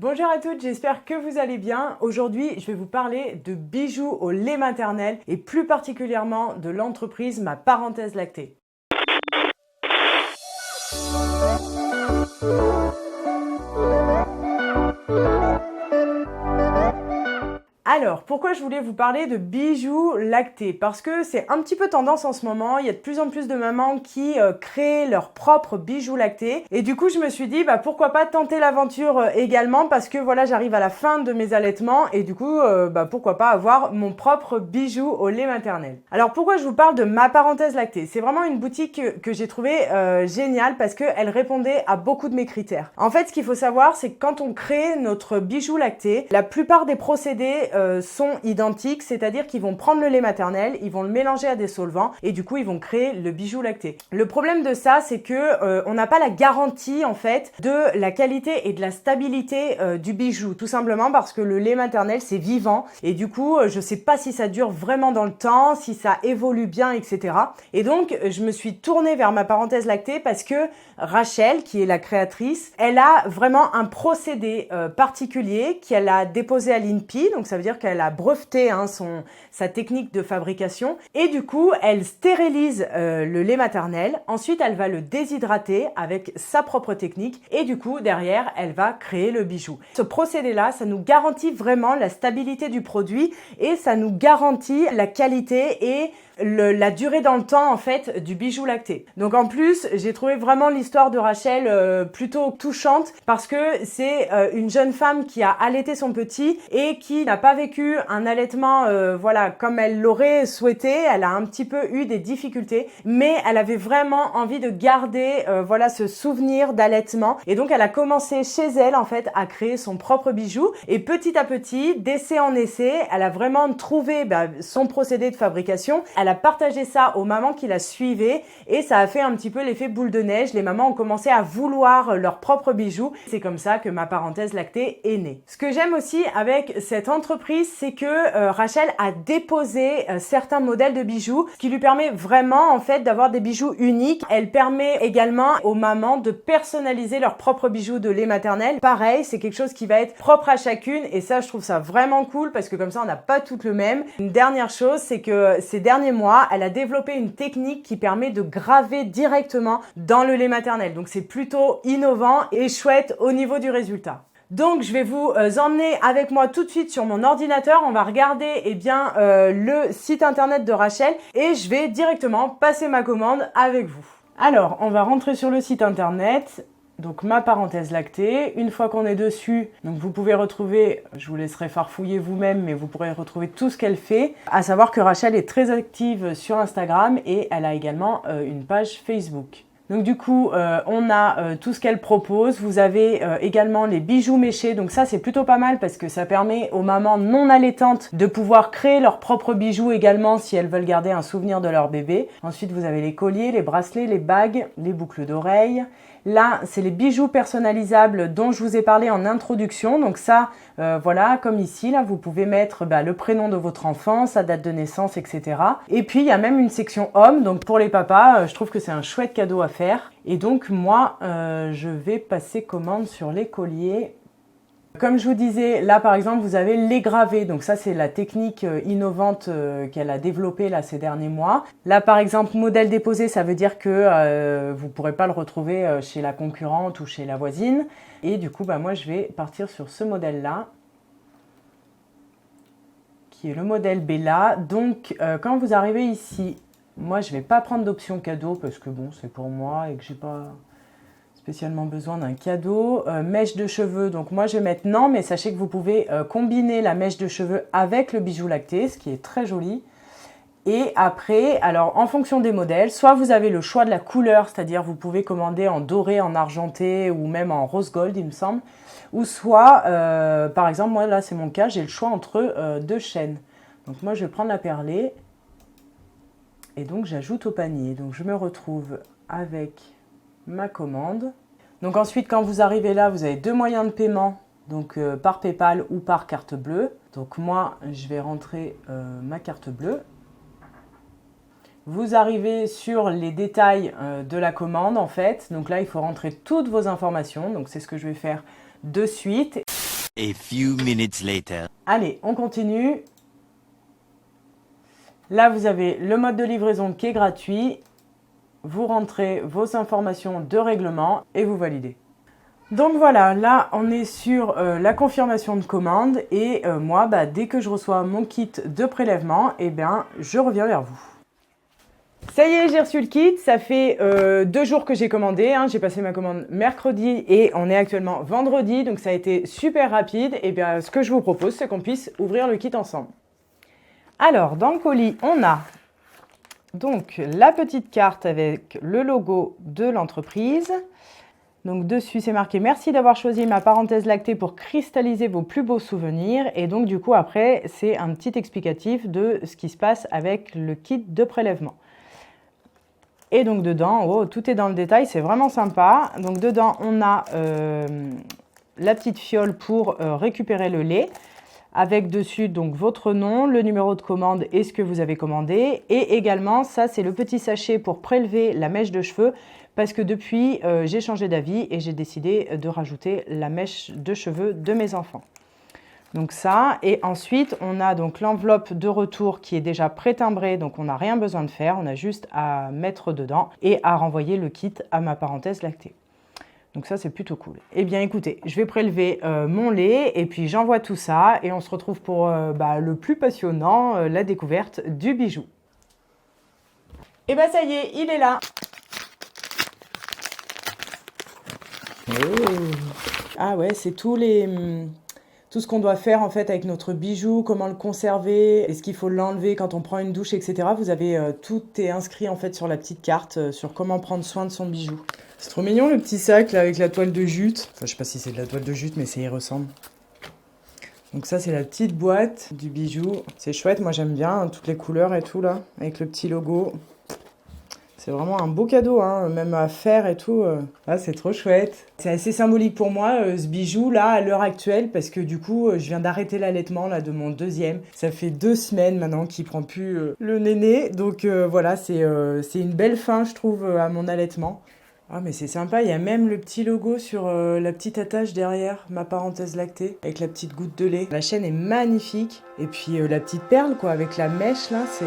Bonjour à toutes, j'espère que vous allez bien. Aujourd'hui, je vais vous parler de bijoux au lait maternel et plus particulièrement de l'entreprise Ma Parenthèse Lactée. Alors, pourquoi je voulais vous parler de bijoux lactés? Parce que c'est un petit peu tendance en ce moment, il y a de plus en plus de mamans qui créent leurs propres bijoux lactés. Et du coup, je me suis dit, pourquoi pas tenter l'aventure également, parce que voilà, j'arrive à la fin de mes allaitements et du coup, pourquoi pas avoir mon propre bijou au lait maternel. Alors, pourquoi je vous parle de Ma Parenthèse Lactée? C'est vraiment une boutique que j'ai trouvée géniale parce qu'elle répondait à beaucoup de mes critères. En fait, ce qu'il faut savoir, c'est que quand on crée notre bijou lacté, la plupart des procédés sont identiques, c'est-à-dire qu'ils vont prendre le lait maternel, ils vont le mélanger à des solvants et du coup ils vont créer le bijou lacté. Le problème de ça, c'est que on n'a pas la garantie en fait de la qualité et de la stabilité du bijou, tout simplement parce que le lait maternel c'est vivant et du coup je sais pas si ça dure vraiment dans le temps, si ça évolue bien, etc. Et donc je me suis tournée vers Ma Parenthèse Lactée parce que Rachel, qui est la créatrice, elle a vraiment un procédé particulier qu'elle a déposé à l'INPI, donc ça veut dire qu'elle a breveté sa technique de fabrication et du coup elle stérilise le lait maternel, ensuite elle va le déshydrater avec sa propre technique et du coup derrière elle va créer le bijou. Ce procédé là, ça nous garantit vraiment la stabilité du produit et ça nous garantit la qualité et la durée dans le temps en fait du bijou lacté. Donc en plus j'ai trouvé vraiment l'histoire de Rachel plutôt touchante parce que c'est une jeune femme qui a allaité son petit et qui n'a pas vécu un allaitement comme elle l'aurait souhaité. Elle a un petit peu eu des difficultés mais elle avait vraiment envie de garder ce souvenir d'allaitement et donc elle a commencé chez elle en fait à créer son propre bijou et petit à petit, d'essai en essai, elle a vraiment trouvé son procédé de fabrication. Elle a partagé ça aux mamans qui la suivaient et ça a fait un petit peu l'effet boule de neige. Les mamans ont commencé à vouloir leur propre bijou. C'est comme ça que Ma Parenthèse Lactée est née. Ce que j'aime aussi avec cette entreprise, c'est que Rachel a déposé certains modèles de bijoux, ce qui lui permet vraiment en fait d'avoir des bijoux uniques. Elle permet également aux mamans de personnaliser leur propre bijou de lait maternel. Pareil, c'est quelque chose qui va être propre à chacune et ça, je trouve ça vraiment cool parce que comme ça, on n'a pas toutes le même. Une dernière chose, c'est que ces derniers mois, elle a développé une technique qui permet de graver directement dans le lait maternel. Donc c'est plutôt innovant et chouette au niveau du résultat. Donc je vais vous emmener avec moi tout de suite sur mon ordinateur. On va regarder le site internet de Rachel et je vais directement passer ma commande avec vous. Alors on va rentrer sur le site internet. Donc Ma Parenthèse Lactée, une fois qu'on est dessus, donc vous pouvez retrouver, je vous laisserai farfouiller vous-même, mais vous pourrez retrouver tout ce qu'elle fait. À savoir que Rachel est très active sur Instagram et elle a également une page Facebook. Donc du coup, on a tout ce qu'elle propose. Vous avez également les bijoux méchés. Donc ça, c'est plutôt pas mal parce que ça permet aux mamans non allaitantes de pouvoir créer leurs propres bijoux également si elles veulent garder un souvenir de leur bébé. Ensuite, vous avez les colliers, les bracelets, les bagues, les boucles d'oreilles. Là, c'est les bijoux personnalisables dont je vous ai parlé en introduction. Donc ça, comme ici, là, vous pouvez mettre le prénom de votre enfant, sa date de naissance, etc. Et puis, il y a même une section hommes. Donc pour les papas, je trouve que c'est un chouette cadeau à faire. Et donc moi, je vais passer commande sur les colliers. Comme je vous disais, là par exemple, vous avez les gravés. Donc ça, c'est la technique innovante qu'elle a développée là ces derniers mois. Là par exemple, modèle déposé, ça veut dire que vous ne pourrez pas le retrouver chez la concurrente ou chez la voisine. Et du coup, moi je vais partir sur ce modèle-là, qui est le modèle Bella. Donc quand vous arrivez ici, moi je ne vais pas prendre d'option cadeau parce que bon, c'est pour moi et que j'ai pas spécialement besoin d'un cadeau. Mèche de cheveux, donc moi je vais mettre non, mais sachez que vous pouvez combiner la mèche de cheveux avec le bijou lacté, ce qui est très joli. Et après, alors en fonction des modèles, soit vous avez le choix de la couleur, c'est-à-dire vous pouvez commander en doré, en argenté ou même en rose gold, il me semble. Ou soit, par exemple, moi là c'est mon cas, j'ai le choix entre deux chaînes. Donc moi je vais prendre la perlée et donc j'ajoute au panier. Donc je me retrouve avec ma commande. Donc ensuite, quand vous arrivez là, vous avez deux moyens de paiement, donc par PayPal ou par carte bleue. Donc moi, je vais rentrer ma carte bleue. Vous arrivez sur les détails de la commande en fait. Donc là, il faut rentrer toutes vos informations. Donc c'est ce que je vais faire de suite. A few minutes later. Allez, on continue. Là, vous avez le mode de livraison qui est gratuit. Vous rentrez vos informations de règlement et vous validez. Donc voilà, là on est sur la confirmation de commande et moi, dès que je reçois mon kit de prélèvement, je reviens vers vous. Ça y est, j'ai reçu le kit, ça fait 2 jours que j'ai commandé, j'ai passé ma commande mercredi et on est actuellement vendredi, donc ça a été super rapide. Et bien ce que je vous propose, c'est qu'on puisse ouvrir le kit ensemble. Alors, dans le colis, on a donc la petite carte avec le logo de l'entreprise. Donc dessus, c'est marqué « Merci d'avoir choisi ma parenthèse lactée pour cristalliser vos plus beaux souvenirs ». Et donc du coup, après, c'est un petit explicatif de ce qui se passe avec le kit de prélèvement. Et donc dedans, tout est dans le détail, c'est vraiment sympa. Donc dedans, on a la petite fiole pour récupérer le lait. Avec dessus donc votre nom, le numéro de commande et ce que vous avez commandé. Et également, ça c'est le petit sachet pour prélever la mèche de cheveux parce que depuis, j'ai changé d'avis et j'ai décidé de rajouter la mèche de cheveux de mes enfants. Donc ça, et ensuite on a donc l'enveloppe de retour qui est déjà pré-timbrée, donc on n'a rien besoin de faire, on a juste à mettre dedans et à renvoyer le kit à ma parenthèse lactée. Donc ça, c'est plutôt cool. Eh bien, écoutez, je vais prélever mon lait et puis j'envoie tout ça et on se retrouve pour le plus passionnant, la découverte du bijou. Et ça y est, il est là. Oh. Ah ouais, c'est tout ce qu'on doit faire en fait avec notre bijou, comment le conserver, est-ce qu'il faut l'enlever quand on prend une douche, etc. Vous avez tout est inscrit en fait sur la petite carte sur comment prendre soin de son bijou. C'est trop mignon le petit sac là avec la toile de jute. Enfin, je sais pas si c'est de la toile de jute, mais ça y ressemble. Donc ça, c'est la petite boîte du bijou. C'est chouette, moi j'aime bien toutes les couleurs et tout là, avec le petit logo. C'est vraiment un beau cadeau, même à faire et tout. C'est trop chouette. C'est assez symbolique pour moi, ce bijou là, à l'heure actuelle, parce que du coup, je viens d'arrêter l'allaitement là de mon deuxième. Ça fait 2 semaines maintenant qu'il prend plus le néné. Donc voilà, c'est une belle fin, je trouve, à mon allaitement. Ah mais c'est sympa, il y a même le petit logo sur la petite attache derrière, ma parenthèse lactée, avec la petite goutte de lait. La chaîne est magnifique. Et puis la petite perle quoi, avec la mèche là, c'est...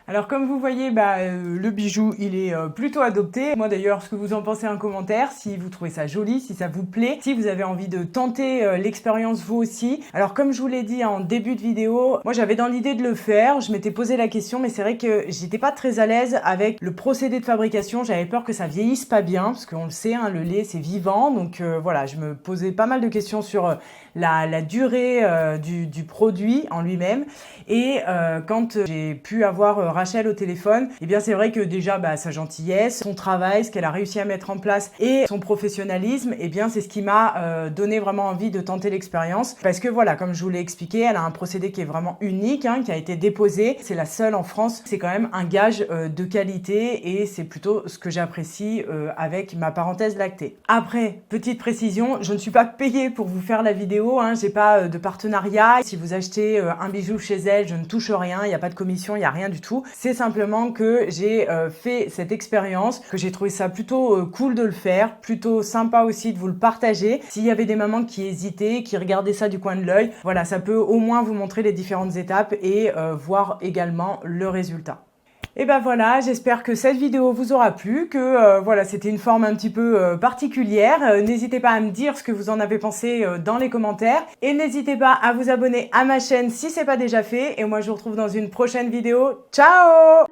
Alors comme vous voyez, le bijou, il est plutôt adopté. Moi d'ailleurs, ce que vous en pensez en commentaire, si vous trouvez ça joli, si ça vous plaît, si vous avez envie de tenter l'expérience vous aussi. Alors comme je vous l'ai dit en début de vidéo, moi j'avais dans l'idée de le faire, je m'étais posé la question, mais c'est vrai que j'étais pas très à l'aise avec le procédé de fabrication. J'avais peur que ça vieillisse pas bien, parce qu'on le sait, le lait c'est vivant. Donc voilà, je me posais pas mal de questions sur la durée du produit en lui-même. Et quand j'ai pu avoir Rachel au téléphone, eh bien c'est vrai que déjà sa gentillesse, son travail, ce qu'elle a réussi à mettre en place et son professionnalisme, eh bien c'est ce qui m'a donné vraiment envie de tenter l'expérience. Parce que voilà, comme je vous l'ai expliqué, elle a un procédé qui est vraiment unique, qui a été déposé. C'est la seule en France. C'est quand même un gage de qualité et c'est plutôt ce que j'apprécie avec ma parenthèse lactée. Après, petite précision, je ne suis pas payée pour vous faire la vidéo, j'ai pas de partenariat. Si vous achetez un bijou chez elle, je ne touche rien, il n'y a pas de commission, il n'y a rien du tout. C'est simplement que j'ai fait cette expérience, que j'ai trouvé ça plutôt cool de le faire, plutôt sympa aussi de vous le partager. S'il y avait des mamans qui hésitaient, qui regardaient ça du coin de l'œil, voilà, ça peut au moins vous montrer les différentes étapes et voir également le résultat. Et voilà, j'espère que cette vidéo vous aura plu, que voilà, c'était une forme un petit peu particulière. N'hésitez pas à me dire ce que vous en avez pensé dans les commentaires. Et n'hésitez pas à vous abonner à ma chaîne si c'est pas déjà fait. Et moi, je vous retrouve dans une prochaine vidéo. Ciao!